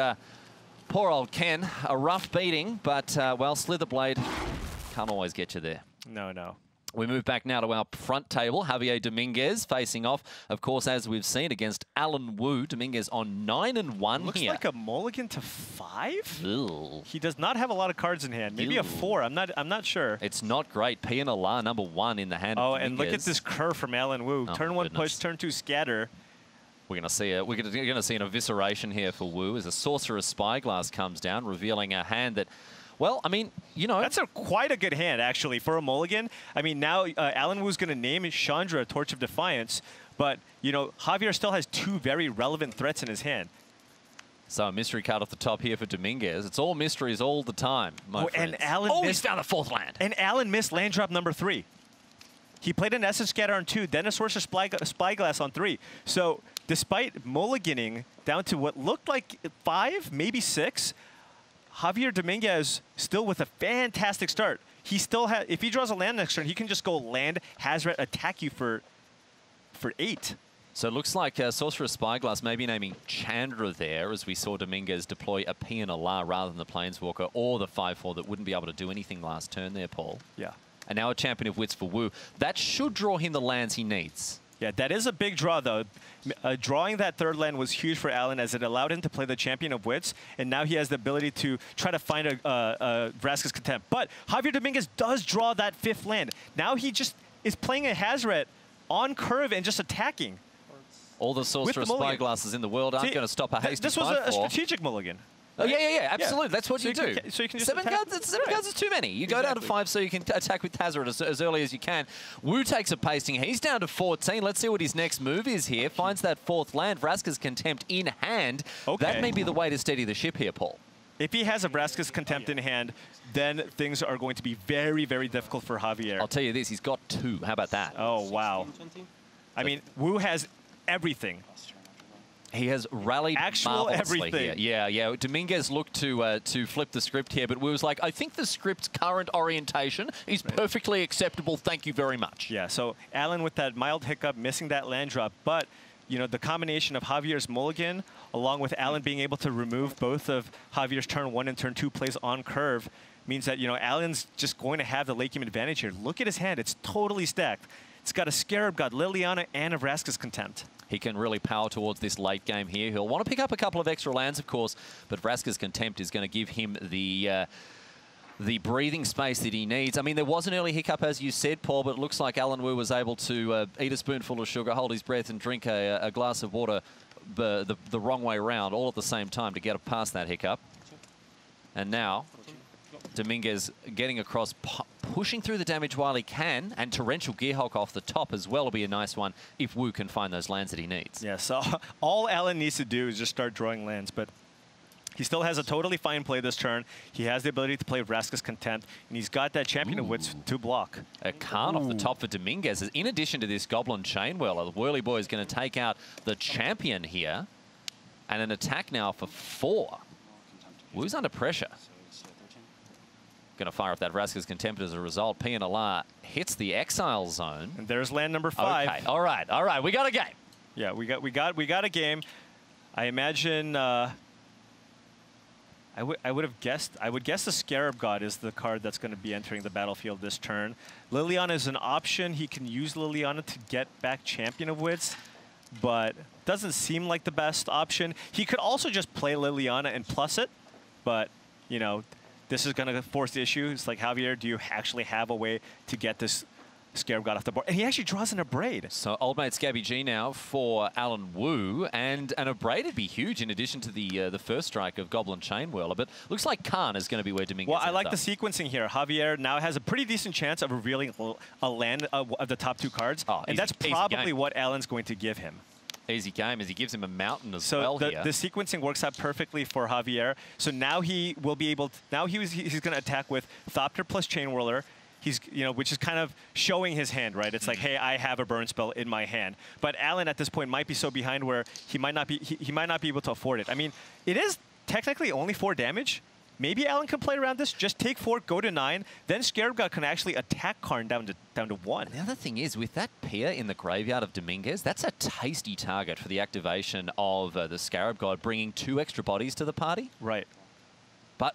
poor old Ken, a rough beating, but, well, Slitherblade can't always get you there. No, no. We move back now to our front table. Javier Dominguez facing off, of course, as we've seen, against Alan Wu. Dominguez on 9-1 Looks here. like a mulligan to 5? Ew. He does not have a lot of cards in hand. Maybe a 4. I'm not sure. It's not great. Pianala, number 1 in the hand of Dominguez. And look at this curve from Alan Wu. Oh, turn 1 push, turn 2 scatter. We're going to see an evisceration here for Wu as a Sorcerer's Spyglass comes down, revealing a hand that, well, I mean, you know. That's quite a good hand, actually, for a mulligan. I mean, now Alan Wu's going to name Chandra Torch of Defiance, but, you know, Javier still has 2 very relevant threats in his hand. So a mystery card off the top here for Dominguez. It's all mysteries all the time, my friends. And Alan he's found a 4th land. And Alan missed land drop number 3. He played an Essence Scatter on 2, then a Sorcerer's Spyglass on 3. So despite mulliganing down to what looked like 5, maybe 6, Javier Dominguez still with a fantastic start. He still has, if he draws a land next turn, he can just go land, Hazret, attack you for 8. So it looks like Sorcerer's Spyglass maybe naming Chandra there, as we saw Dominguez deploy a Pianala rather than the Planeswalker or the 5/4 that wouldn't be able to do anything last turn there, Paul. Yeah. And now a Champion of Wits for Wu. That should draw him the lands he needs. Yeah, that is a big draw, though. Drawing that 3rd land was huge for Alan as it allowed him to play the Champion of Wits, and now he has the ability to try to find a Brassicas Contempt. But Javier Dominguez does draw that 5th land. Now he just is playing a Hazret on curve and just attacking. All the Sorcerer's Spyglasses in the world aren't going to stop a hasty 5/4. This was a strategic mulligan. Oh, yeah, absolutely. Yeah. That's what you do. So you can just 7 cards is too many. You go down to 5 so you can attack with Hazard as early as you can. Wu takes a pasting. He's down to 14. Let's see what his next move is here. Finds that 4th land. Vraska's Contempt in hand. Okay. That may be the way to steady the ship here, Paul. If he has a Brassicas Contempt in hand, then things are going to be very, very difficult for Javier. I'll tell you this. He's got 2. How about that? Oh, wow. I mean, Wu has everything. He has rallied marvelously everything. Here. Yeah. Dominguez looked to flip the script here, but we was like, I think the script's current orientation is perfectly acceptable. Thank you very much. Yeah. So Alan with that mild hiccup, missing that land drop, but you know the combination of Javier's mulligan along with Alan being able to remove both of Javier's turn 1 and turn 2 plays on curve means that you know Alan's just going to have the late game advantage here. Look at his hand; it's totally stacked. It's got a Scarab, got Liliana, and a Vraska's Contempt. He can really power towards this late game here. He'll want to pick up a couple of extra lands, of course, but Vraska's Contempt is going to give him the breathing space that he needs. I mean, there was an early hiccup, as you said, Paul, but it looks like Alan Wu was able to eat a spoonful of sugar, hold his breath, and drink a glass of water the wrong way around, all at the same time to get past that hiccup. And now, Dominguez getting across, pushing through the damage while he can, and Torrential Gearhulk off the top as well will be a nice one if Wu can find those lands that he needs. Yeah, so all Alan needs to do is just start drawing lands, but he still has a totally fine play this turn. He has the ability to play Vraska's Contempt, and he's got that Champion of Wits to block. A Khan off the top for Dominguez. In addition to this Goblin Chain Whirler, the Whirly Boy is going to take out the Champion here, and an attack now for 4. Wu's under pressure. Going to fire up that Vraska's Contempt as a result. Pianala hits the Exile Zone. And there's land number 5. Okay, all right. We got a game. Yeah, we got a game. I imagine I would guess the Scarab God is the card that's going to be entering the battlefield this turn. Liliana is an option. He can use Liliana to get back Champion of Wits, but doesn't seem like the best option. He could also just play Liliana and plus it, but you know. This is going to force the issue. It's like, Javier, do you actually have a way to get this Scarab got off the board. And he actually draws in a Braid. So old mate's Gabby G now for Alan Wu. And a Braid would be huge in addition to the first strike of Goblin Chain Whirler. But looks like Khan is going to be where Dominguez Well, I like ends the sequencing here. Javier now has a pretty decent chance of revealing a land of the top 2 cards. Oh, and that's probably what Alan's going to give him. Easy game as he gives him a mountain as so well the, here. the sequencing works out perfectly for Javier. So now he will be able to, now he's going to attack with Thopter plus Chain Whirler. He's, which is kind of showing his hand, right? It's like, hey, I have a burn spell in my hand. But Alan at this point might be so behind where he might not be, he might not be able to afford it. I mean, it is technically only 4 damage. Maybe Alan can play around this. Just take 4, go to 9. Then Scarab God can actually attack Karn down to 1. The other thing is, with that Pia in the graveyard of Dominguez, that's a tasty target for the activation of the Scarab God, bringing 2 extra bodies to the party. Right. But,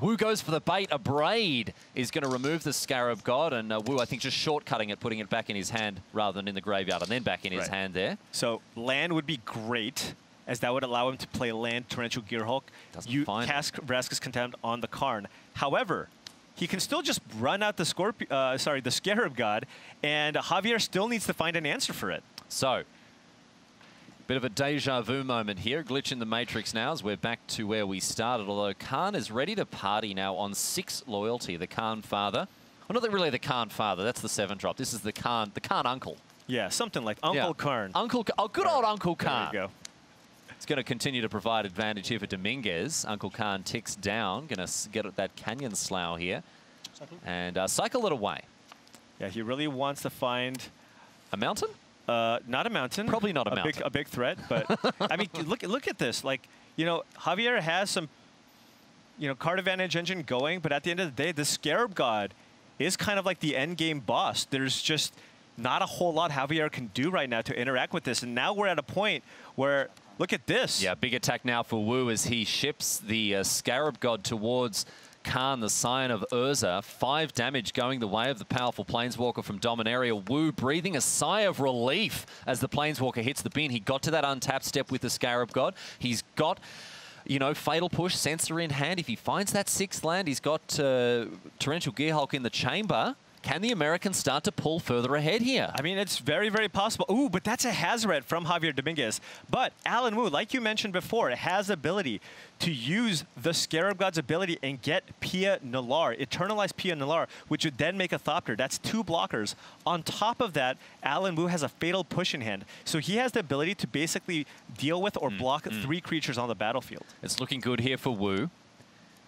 Wu goes for the bait. A Braid is going to remove the Scarab God, and Wu, I think, just shortcutting it, putting it back in his hand rather than in the graveyard, and then back in his hand there. So land would be great, as that would allow him to play land Torrential Gearhulk. You cast Brassicas Contempt on the Karn. However, he can still just run out the the Scarab God, and Javier still needs to find an answer for it. So, bit of a deja vu moment here. Glitch in the Matrix now as we're back to where we started, although Khan is ready to party now on 6 loyalty. The Khan father. Well, not really the Khan father, that's the 7-drop. This is the Khan uncle. Yeah, something like Uncle Karn. Good old Uncle Khan. There you go. It's going to continue to provide advantage here for Dominguez. Uncle Khan ticks down, going to get at that Canyon Slough here. And cycle it away. Yeah, he really wants to find... A mountain? Not a mountain. Probably not a mountain. A big threat, but I mean, look at this. Like, Javier has some, card advantage engine going, but at the end of the day, the Scarab God is kind of like the end game boss. There's just not a whole lot Javier can do right now to interact with this, and now we're at a point where, look at this. Yeah, big attack now for Wu as he ships the Scarab God towards Khan, the Scion of Urza. 5 damage going the way of the powerful Planeswalker from Dominaria. Wu breathing a sigh of relief as the Planeswalker hits the bin. He got to that untapped step with the Scarab God. He's got, Fatal Push, Sensor in hand. If he finds that 6th land, he's got Torrential Gearhulk in the chamber. Can the Americans start to pull further ahead here? I mean, it's very, very possible. Ooh, but that's a Hazoret from Javier Dominguez. But Alan Wu, like you mentioned before, has the ability to use the Scarab God's ability and get Pia Nalar, Eternalize Pia Nalar, which would then make a Thopter. That's 2 blockers. On top of that, Alan Wu has a Fatal Push in hand. So he has the ability to basically deal with or block 3 creatures on the battlefield. It's looking good here for Wu,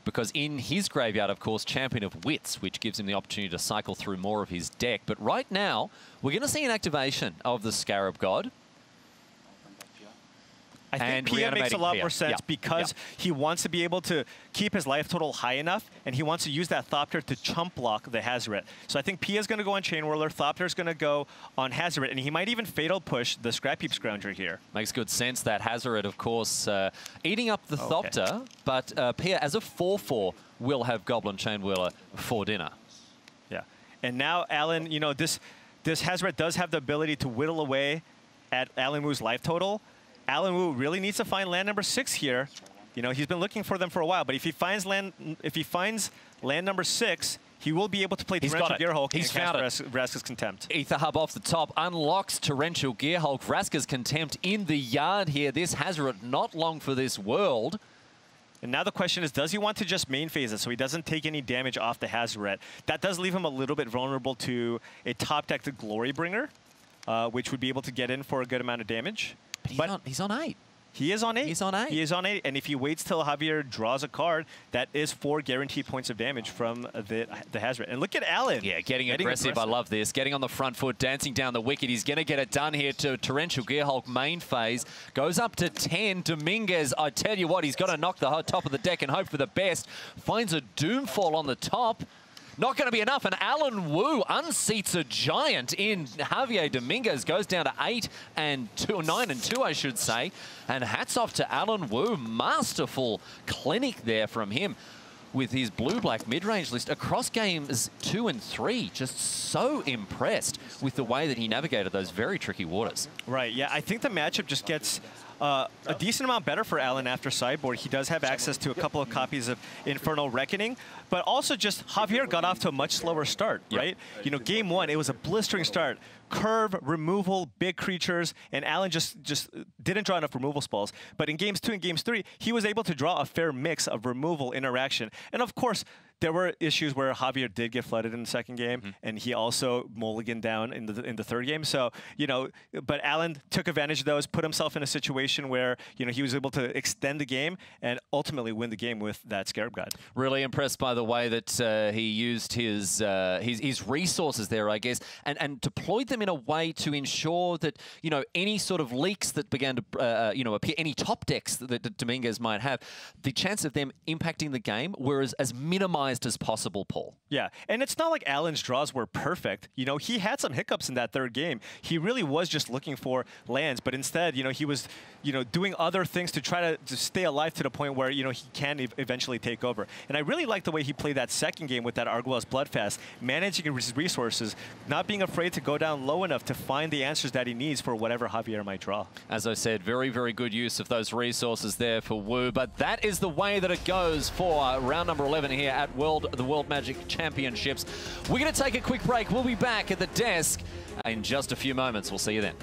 because in his graveyard, of course, Champion of Wits, which gives him the opportunity to cycle through more of his deck. But right now, we're going to see an activation of the Scarab God. I think Pia makes a lot more sense because he wants to be able to keep his life total high enough, and he wants to use that Thopter to chump block the Hazoret. So I think Pia's going to go on Chain Whirler, Thopter's going to go on Hazoret, and he might even Fatal Push the Scrap Heap Scrounger here. Makes good sense. That Hazoret, of course, eating up the Thopter, but Pia, as a 4/4, will have Goblin Chain Whirler for dinner. Yeah. And now, Alan, this Hazoret does have the ability to whittle away at Alan Wu's life total. Alan Wu really needs to find land number 6 here. He's been looking for them for a while, but if he finds land number 6, he will be able to play Torrential Gearhulk and cast Brassicas Contempt. Aether Hub off the top unlocks Torrential Gearhulk. Brassicas Contempt in the yard here. This Hazoret not long for this world. And now the question is, does he want to just main phase it so he doesn't take any damage off the Hazoret? That does leave him a little bit vulnerable to a top-decked Glorybringer, which would be able to get in for a good amount of damage. But he's on 8. He is on 8. He's on 8. He is on 8. And if he waits till Javier draws a card, that is 4 guaranteed points of damage from the Hazoret. And look at Alan. Yeah, getting aggressive. I love this. Getting on the front foot, dancing down the wicket. He's going to get it done here to Torrential Gearhulk main phase. Goes up to 10. Dominguez, I tell you what, he's got to knock the top of the deck and hope for the best. Finds a Doomfall on the top. Not going to be enough, and Alan Wu unseats a giant in Javier Dominguez. Goes down to 8 and 2, 9 and 2, I should say. And hats off to Alan Wu. Masterful clinic there from him with his blue-black mid-range list across games 2 and 3. Just so impressed with the way that he navigated those very tricky waters. Right, yeah, I think the matchup just gets a decent amount better for Alan after sideboard. He does have access to a couple of copies of Infernal Reckoning, but also just Javier got off to a much slower start, right? You know, game one, it was a blistering start. Curve, removal, big creatures, and Alan just didn't draw enough removal spells. But in games 2 and games 3, he was able to draw a fair mix of removal interaction. And of course, there were issues where Javier did get flooded in the second game, and he also mulliganed down in the third game. So, you know, but Alan took advantage of those, put himself in a situation where, you know, he was able to extend the game and ultimately win the game with that Scarab Guide. Really impressed by the way that he used his resources there, I guess, and deployed them in a way to ensure that, you know, any sort of leaks that began to, you know, appear, any top decks that Dominguez might have, the chance of them impacting the game were as minimized as possible, Paul. Yeah, and it's not like Alan's draws were perfect. You know, he had some hiccups in that third game. He really was just looking for lands, but instead, you know, he was, you know, doing other things to try to stay alive to the point where, you know, he can eventually take over. And I really like the way he played that second game with that Arguel's Bloodfast, managing his resources, not being afraid to go down low enough to find the answers that he needs for whatever Javier might draw. As I said, very, very good use of those resources there for Wu, but that is the way that it goes for round number 11 here at the World Magic Championships. We're going to take a quick break. We'll be back at the desk in just a few moments. We'll see you then.